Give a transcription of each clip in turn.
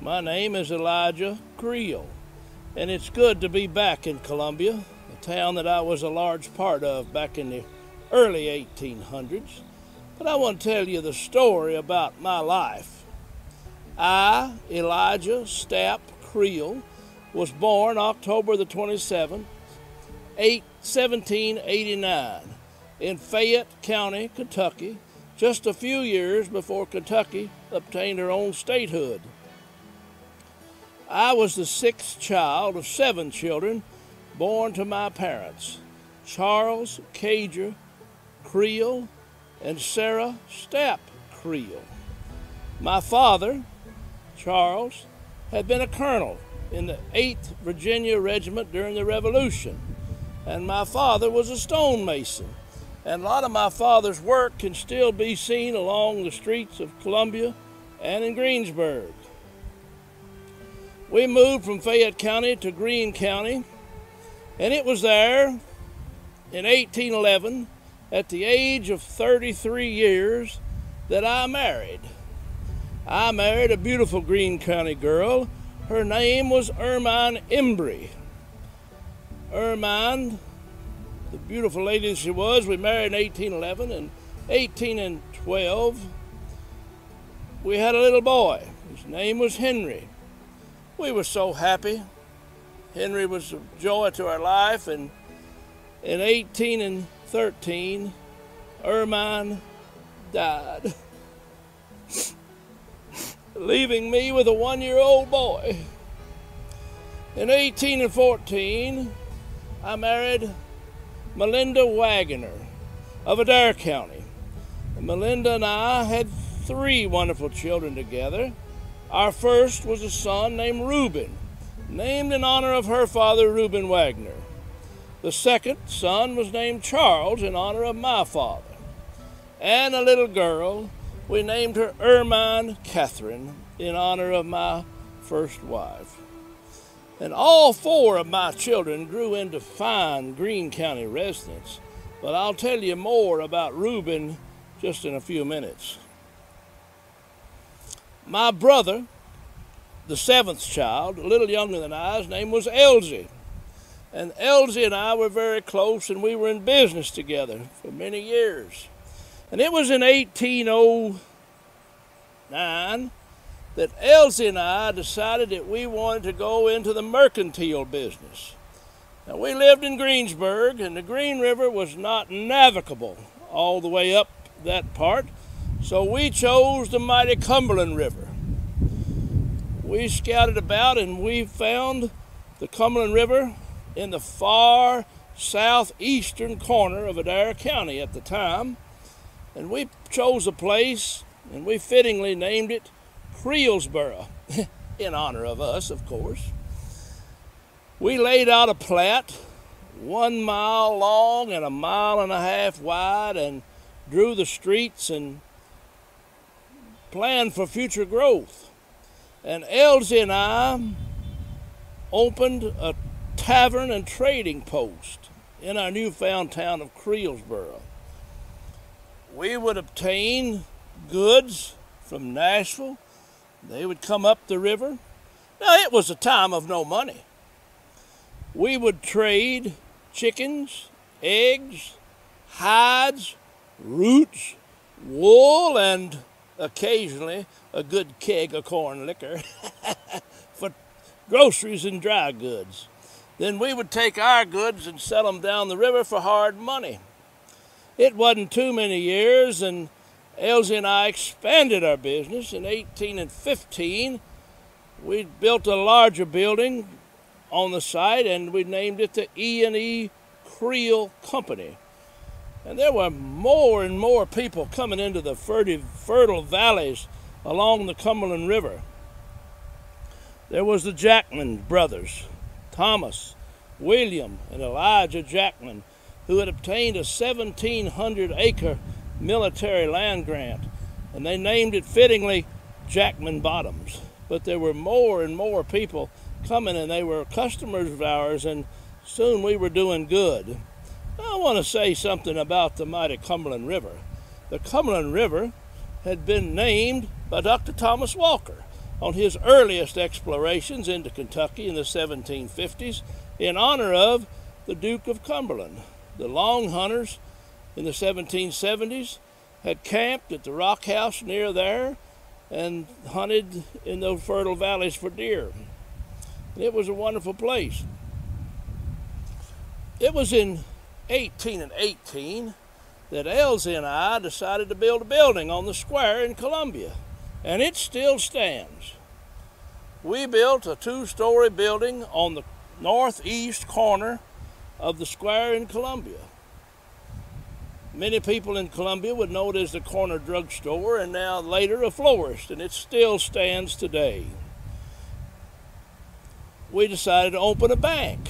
My name is Stapp Creel, and it's good to be back in Columbia, a town that I was a large part of back in the early 1800s. But I want to tell you the story about my life. I, Stapp Creel, was born October the 27th, 1789, in Fayette County, Kentucky, just a few years before Kentucky obtained her own statehood. I was the sixth child of 7 children born to my parents, Charles Creel and Sarah Stapp Creel. My father, Charles, had been a colonel in the 8th Virginia Regiment during the Revolution, and my father was a stonemason. And a lot of my father's work can still be seen along the streets of Columbia and in Greensburg. We moved from Fayette County to Greene County, and it was there in 1811, at the age of 33 years, that I married. I married a beautiful Greene County girl. Her name was Ermine Embry. Ermine, the beautiful lady she was, we married in 1811, and 1812, we had a little boy. His name was Henry. We were so happy. Henry was a joy to our life, and in 1813, Ermine died, leaving me with a 1-year-old boy. In 1814, I married Melinda Wagoner of Adair County. And Melinda and I had 3 wonderful children together. Our first was a son named Reuben, named in honor of her father, Reuben Wagner. The second son was named Charles in honor of my father. And a little girl, we named her Ermine Catherine in honor of my first wife. And all 4 of my children grew into fine Greene County residents, but I'll tell you more about Reuben just in a few minutes. My brother, the 7th child, a little younger than I, his name was Elsie. And Elsie and I were very close, and we were in business together for many years. And it was in 1809 that Elsie and I decided that we wanted to go into the mercantile business. Now, we lived in Greensburg, and the Green River was not navigable all the way up that part, so we chose the mighty Cumberland River. We scouted about, and we found the Cumberland River in the far southeastern corner of Adair County at the time, and we chose a place, and we fittingly named it Creelsboro, in honor of us, of course. We laid out a plat 1 mile long and 1.5 miles wide, and drew the streets and planned for future growth. And Elsie and I opened a tavern and trading post in our newfound town of Creelsboro. We would obtain goods from Nashville. They would come up the river. Now, it was a time of no money. We would trade chickens, eggs, hides, roots, wool, and occasionally a good keg of corn liquor for groceries and dry goods. Then we would take our goods and sell them down the river for hard money. It wasn't too many years, and Elsie and I expanded our business. In 1815, we built a larger building on the site, and we named it the E&E Creel Company. And there were more and more people coming into the fertile valleys along the Cumberland River. There was the Jackman brothers, Thomas, William, and Elijah Jackman, who had obtained a 1,700-acre military land grant, and they named it fittingly Jackman Bottoms. But there were more and more people coming, and they were customers of ours, and soon we were doing good. I want to say something about the mighty Cumberland River. The Cumberland River had been named by Dr. Thomas Walker, on his earliest explorations into Kentucky in the 1750s in honor of the Duke of Cumberland. The Long Hunters in the 1770s had camped at the rock house near there and hunted in those fertile valleys for deer. It was a wonderful place. It was in 1818 that Elsie and I decided to build a building on the square in Columbia, and it still stands. We built a 2-story building on the northeast corner of the square in Columbia. Many people in Columbia would know it as the corner drugstore, and now later a florist, and it still stands today. We decided to open a bank.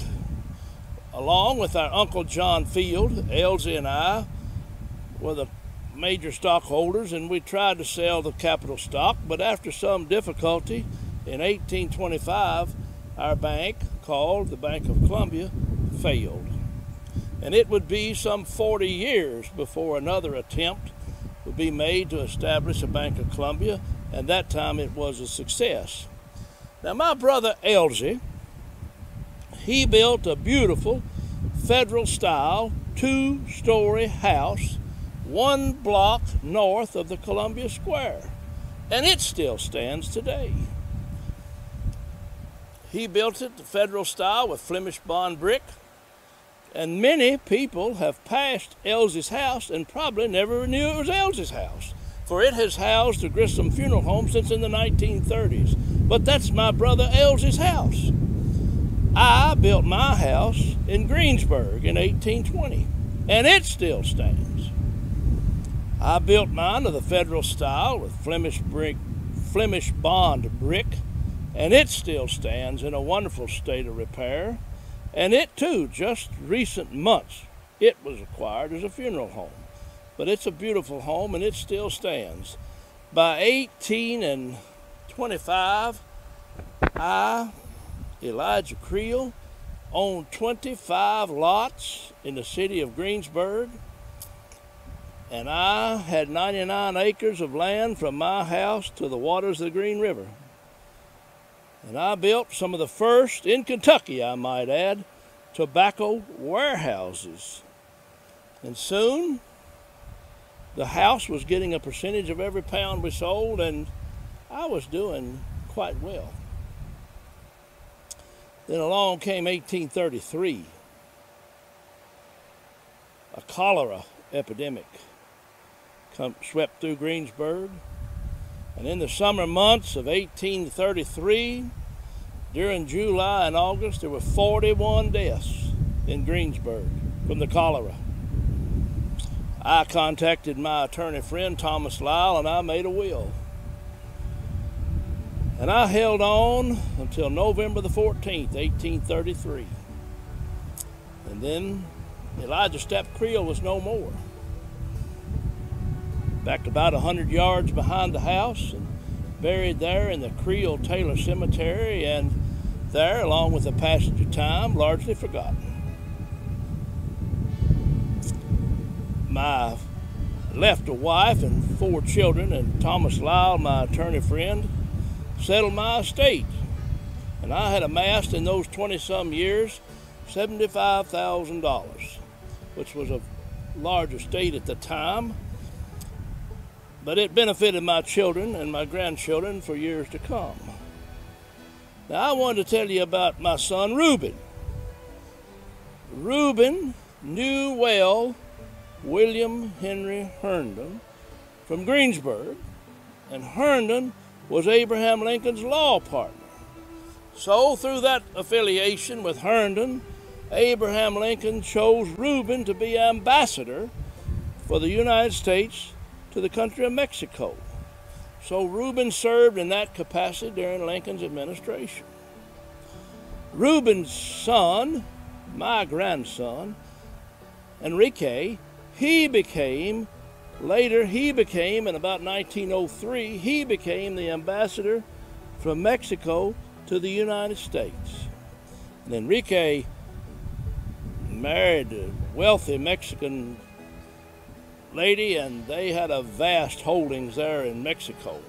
Along with our Uncle John Field, Elsie and I were the major stockholders, and we tried to sell the capital stock, but after some difficulty, in 1825, our bank, called the Bank of Columbia, failed. And it would be some 40 years before another attempt would be made to establish a Bank of Columbia, and that time it was a success. Now, my brother Elsie, he built a beautiful federal-style 2-story house 1 block north of the Columbia Square, and it still stands today. He built it the federal style with Flemish bond brick, and many people have passed Elsie's house and probably never knew it was Elsie's house, for it has housed the Grissom Funeral Home since in the 1930s. But that's my brother Elsie's house. I built my house in Greensburg in 1820, and it still stands. I built mine to the federal style with Flemish bond brick, and it still stands in a wonderful state of repair. And it too, just recent months, it was acquired as a funeral home. But it's a beautiful home, and it still stands. By 1825, I, Elijah Creel, owned 25 lots in the city of Greensburg, and I had 99 acres of land from my house to the waters of the Green River. And I built some of the first, in Kentucky I might add, tobacco warehouses. And soon, the house was getting a percentage of every pound we sold, and I was doing quite well. Then along came 1833, a cholera epidemic swept through Greensburg. And in the summer months of 1833, during July and August, there were 41 deaths in Greensburg from the cholera. I contacted my attorney friend, Thomas Lyle, and I made a will. And I held on until November the 14th, 1833. And then Elijah Stapp Creel was no more. Back about 100 yards behind the house, and buried there in the Creel Taylor Cemetery, and there, along with the passage of time, largely forgotten. I left a wife and 4 children, and Thomas Lyle, my attorney friend, settled my estate. And I had amassed in those 20-some years $75,000, which was a large estate at the time. But it benefited my children and my grandchildren for years to come. Now, I wanted to tell you about my son, Reuben. Reuben knew well William Henry Herndon from Greensburg, and Herndon was Abraham Lincoln's law partner. So, through that affiliation with Herndon, Abraham Lincoln chose Reuben to be ambassador for the United States to the country of Mexico. So Reuben served in that capacity during Lincoln's administration. Reuben's son, my grandson, Enrique, in about 1903, he became the ambassador from Mexico to the United States. And Enrique married a wealthy Mexican lady, and they had a vast holdings there in Mexico.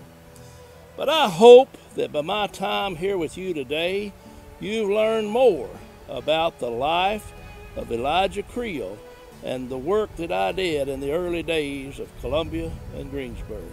But I hope that by my time here with you today, you've learned more about the life of Elijah Creel and the work that I did in the early days of Columbia and Greensburg.